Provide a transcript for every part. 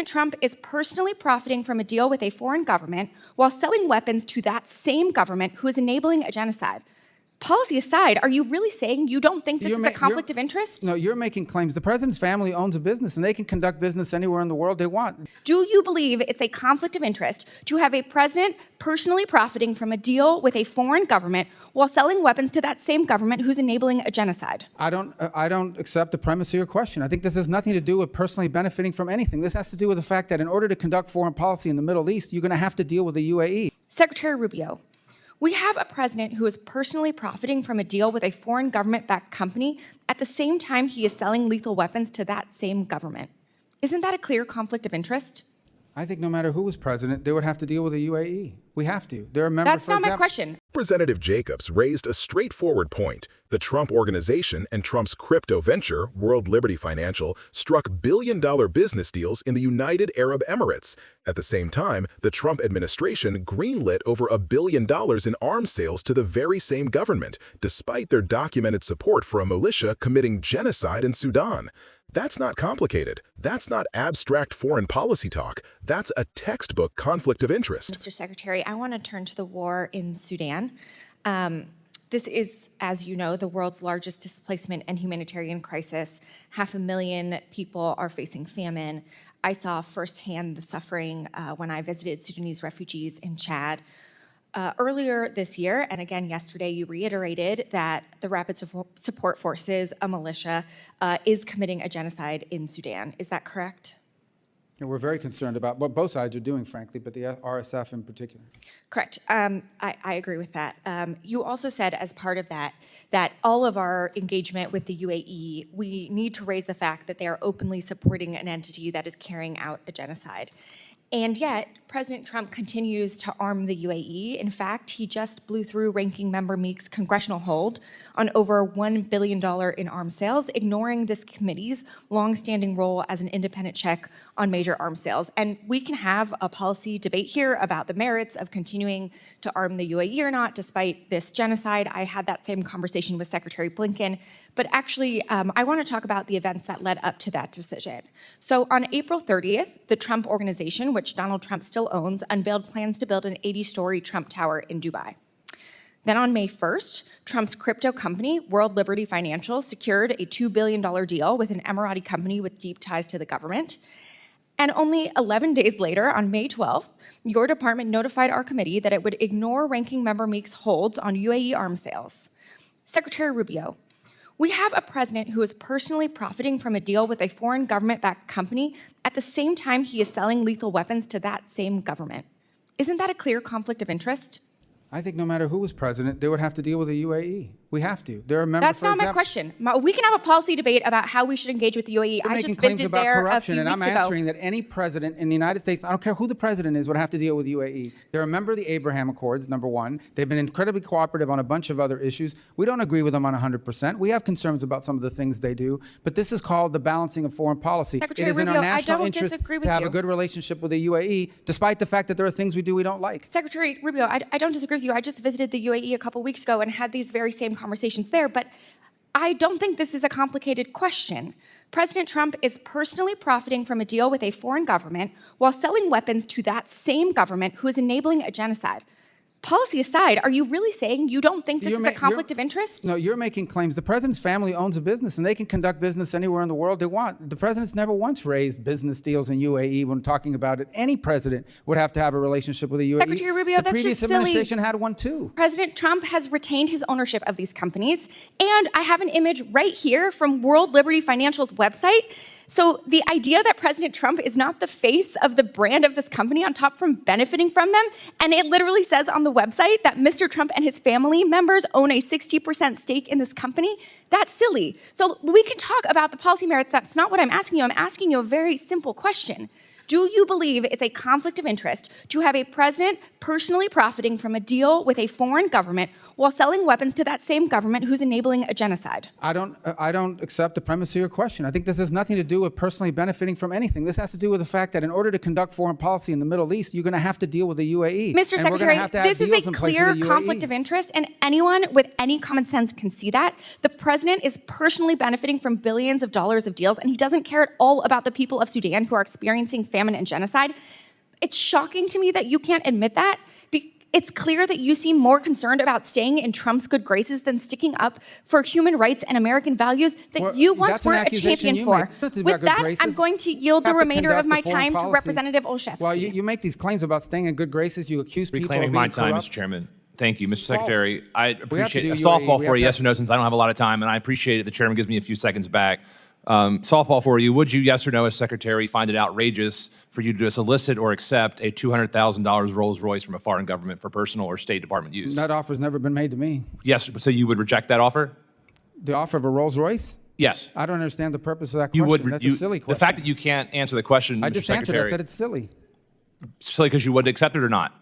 Trump is personally profiting from a deal with a foreign government while selling weapons to that same government who is enabling a genocide. Policy aside, are you really saying you don't think this is a conflict of interest? No, you're making claims. The president's family owns a business, and they can conduct business anywhere in the world they want. Do you believe it's a conflict of interest to have a president personally profiting from a deal with a foreign government while selling weapons to that same government who's enabling a genocide? I don't accept the premise of your question. I think this has nothing to do with personally benefiting from anything. This has to do with the fact that in order to conduct foreign policy in the Middle East, you're going to have to deal with the UAE. Secretary Rubio, we have a president who is personally profiting from a deal with a foreign government-backed company at the same time he is selling lethal weapons to that same government. Isn't that a clear conflict of interest? I think no matter who was president, they would have to deal with the UAE. We have to. They're a member, That's not my question. Representative Jacobs raised a straightforward point. The Trump Organization and Trump's crypto venture, World Liberty Financial, struck billion-dollar business deals in the United Arab Emirates. At the same time, the Trump administration greenlit over $1 billion in arms sales to the very same government, despite their documented support for a militia committing genocide in Sudan. That's not complicated. That's not abstract foreign policy talk. That's a textbook conflict of interest. Mr. Secretary, I want to turn to the war in Sudan. This is, as you know, the world's largest displacement and humanitarian crisis. 500,000 people are facing famine. I saw firsthand the suffering when I visited Sudanese refugees in Chad. Earlier this year, and again yesterday, you reiterated that the Rapid Support Forces, a militia, is committing a genocide in Sudan. Is that correct? And we're very concerned about what both sides are doing, frankly, but the RSF in particular. Correct. I agree with that. You also said as part of that, that all of our engagement with the UAE, we need to raise the fact that they are openly supporting an entity that is carrying out a genocide. And yet, President Trump continues to arm the UAE. In fact, he just blew through Ranking Member Meek's congressional hold on over $1 billion in arms sales, ignoring this committee's longstanding role as an independent check on major arms sales. And we can have a policy debate here about the merits of continuing to arm the UAE or not, despite this genocide. I had that same conversation with Secretary Blinken. But actually, I want to talk about the events that led up to that decision. So on April 30th, the Trump Organization, which Donald Trump still owns, unveiled plans to build an 80-story Trump Tower in Dubai. Then on May 1st, Trump's crypto company, World Liberty Financial, secured a $2 billion deal with an Emirati company with deep ties to the government. And only 11 days later, on May 12th, your department notified our committee that it would ignore Ranking Member Meek's holds on UAE arms sales. Secretary Rubio, we have a president who is personally profiting from a deal with a foreign government-backed company at the same time he is selling lethal weapons to that same government. Isn't that a clear conflict of interest? I think no matter who was president, they would have to deal with the UAE. We have to. They're a member. That's not my question. We can have a policy debate about how we should engage with the UAE. They're I making just claims visited about there corruption, a few and I'm weeks ago. answering that any president in the United States, I don't care who the president is, would have to deal with the UAE. They're a member of the Abraham Accords, number one. They've been incredibly cooperative on a bunch of other issues. We don't agree with them on 100%. We have concerns about some of the things they do, but this is called the balancing of foreign policy. Secretary It is in Rubio, our national interest to have you. a good relationship with the UAE, despite the fact that there are things we do we don't like. Secretary Rubio, I don't disagree with you. I just visited the UAE a couple weeks ago and had these very same conversations there, but I don't think this is a complicated question. President Trump is personally profiting from a deal with a foreign government while selling weapons to that same government who is enabling a genocide. Policy aside, are you really saying you don't think this is a conflict of interest? No, you're making claims. The president's family owns a business, and they can conduct business anywhere in the world they want. The president's never once raised business deals in UAE when talking about it. Any president would have to have a relationship with the UAE. Secretary Rubio, that's just silly. The previous administration had one too. President Trump has retained his ownership of these companies, and I have an image right here from World Liberty Financial's website. So the idea that President Trump is not the face of the brand of this company on top from benefiting from them, and it literally says on the website that Mr. Trump and his family members own a 60% stake in this company, that's silly. So we can talk about the policy merits. That's not what I'm asking you. I'm asking you a very simple question. Do you believe it's a conflict of interest to have a president personally profiting from a deal with a foreign government while selling weapons to that same government who's enabling a genocide? I don't accept the premise of your question. I think this has nothing to do with personally benefiting from anything. This has to do with the fact that in order to conduct foreign policy in the Middle East, you're going to have to deal with the UAE. Mr. Secretary, this is a clear conflict of interest, and anyone with any common sense can see that. The president president is personally benefiting from billions of dollars of deals, and he doesn't care at all about the people of Sudan who are experiencing famine and genocide. It's shocking to me that you can't admit that. It's clear that you seem more concerned about staying in Trump's good graces than sticking up for human rights and American values that you once were a champion for. With that, I'm going to yield the remainder of my time to Representative Olszewski. Well, you make these claims about staying in good graces. You accuse people of Reclaiming being my time, corrupt. Mr. Chairman. Thank you, Mr. Secretary. I appreciate do a UAE. softball We for have you, to- yes or no, since I don't have a lot of time, and I appreciate it. The chairman gives me a few seconds back. Softball for you. Would you, yes or no, as Secretary, find it outrageous for you to solicit or accept a $200,000 Rolls Royce from a foreign government for personal or State Department use? That offer's never been made to me. Yes, so you would reject that offer? The offer of a Rolls Royce? Yes. I don't understand the purpose of that You question. would. That's a silly question. The fact that you can't answer the question, I Mr. just answered it. Secretary, I said it's silly. silly because you would accept it or not?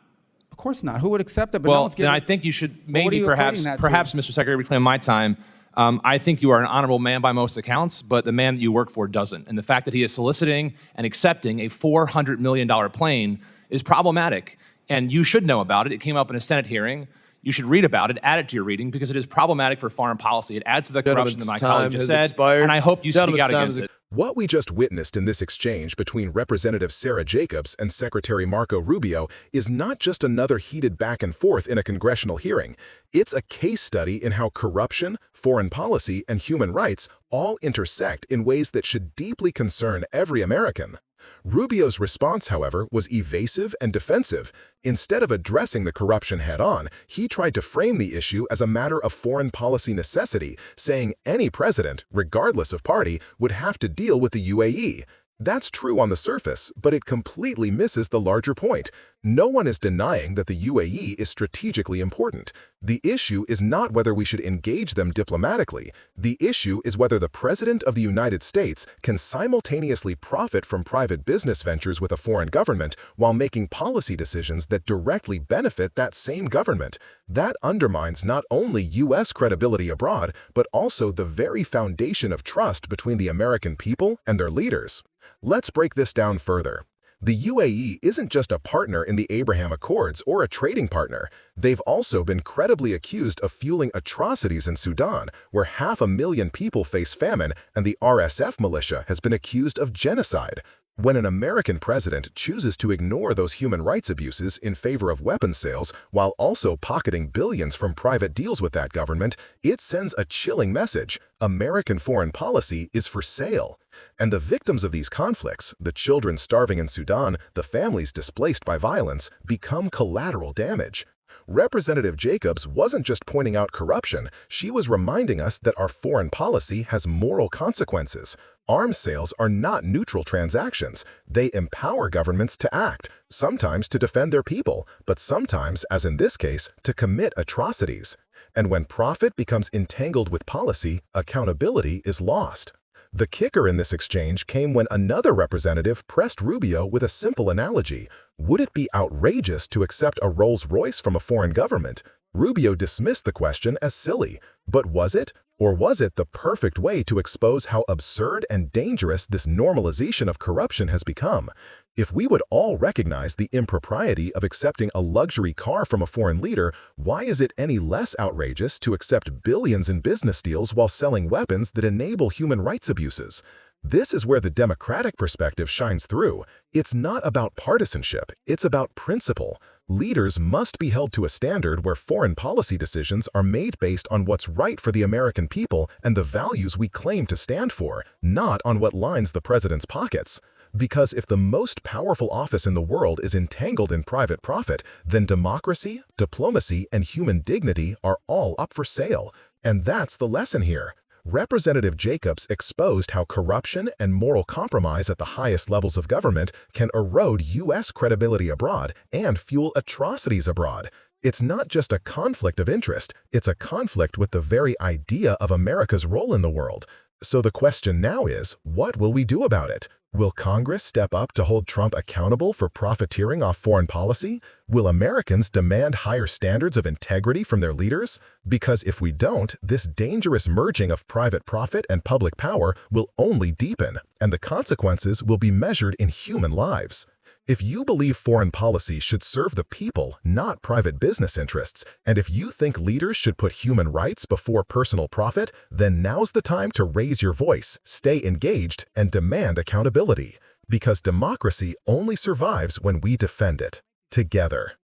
Of course not. Who would accept it? But no Well, one's then giving. I think you should what are maybe you perhaps, equating that to? Mr. Secretary, reclaim my time. I think you are an honorable man by most accounts, but the man that you work for doesn't. And the fact that he is soliciting and accepting a $400 million plane is problematic. And you should know about it. It came up in a Senate hearing. You should read about it, add it to your reading, because it is problematic for foreign policy. It adds to the corruption that my colleague just said. And I hope you speak out against it. What we just witnessed in this exchange between Representative Sara Jacobs and Secretary Marco Rubio is not just another heated back and forth in a congressional hearing. It's a case study in how corruption, foreign policy, and human rights all intersect in ways that should deeply concern every American. Rubio's response, however, was evasive and defensive. Instead of addressing the corruption head-on, he tried to frame the issue as a matter of foreign policy necessity, saying any president, regardless of party, would have to deal with the UAE. That's true on the surface, but it completely misses the larger point. No one is denying that the UAE is strategically important. The issue is not whether we should engage them diplomatically. The issue is whether the President of the United States can simultaneously profit from private business ventures with a foreign government while making policy decisions that directly benefit that same government. That undermines not only U.S. credibility abroad, but also the very foundation of trust between the American people and their leaders. Let's break this down further. The UAE isn't just a partner in the Abraham Accords or a trading partner. They've also been credibly accused of fueling atrocities in Sudan, where 500,000 people face famine, and the RSF militia has been accused of genocide. When an American president chooses to ignore those human rights abuses in favor of weapons sales while also pocketing billions from private deals with that government, it sends a chilling message: American foreign policy is for sale. And the victims of these conflicts, the children starving in Sudan, the families displaced by violence, become collateral damage. Representative Jacobs wasn't just pointing out corruption, she was reminding us that our foreign policy has moral consequences. Arms sales are not neutral transactions. They empower governments to act, sometimes to defend their people, but sometimes, as in this case, to commit atrocities. And when profit becomes entangled with policy, accountability is lost. The kicker in this exchange came when another representative pressed Rubio with a simple analogy. Would it be outrageous to accept a Rolls-Royce from a foreign government? Rubio dismissed the question as silly. But was it? Or was it the perfect way to expose how absurd and dangerous this normalization of corruption has become? If we would all recognize the impropriety of accepting a luxury car from a foreign leader, why is it any less outrageous to accept billions in business deals while selling weapons that enable human rights abuses? This is where the democratic perspective shines through. It's not about partisanship, it's about principle. Leaders must be held to a standard where foreign policy decisions are made based on what's right for the American people and the values we claim to stand for, not on what lines the president's pockets. Because if the most powerful office in the world is entangled in private profit, then democracy, diplomacy, and human dignity are all up for sale. And that's the lesson here. Representative Jacobs exposed how corruption and moral compromise at the highest levels of government can erode U.S. credibility abroad and fuel atrocities abroad. It's not just a conflict of interest, it's a conflict with the very idea of America's role in the world. So the question now is, what will we do about it? Will Congress step up to hold Trump accountable for profiteering off foreign policy? Will Americans demand higher standards of integrity from their leaders? Because if we don't, this dangerous merging of private profit and public power will only deepen, and the consequences will be measured in human lives. If you believe foreign policy should serve the people, not private business interests, and if you think leaders should put human rights before personal profit, then now's the time to raise your voice, stay engaged, and demand accountability. Because democracy only survives when we defend it together.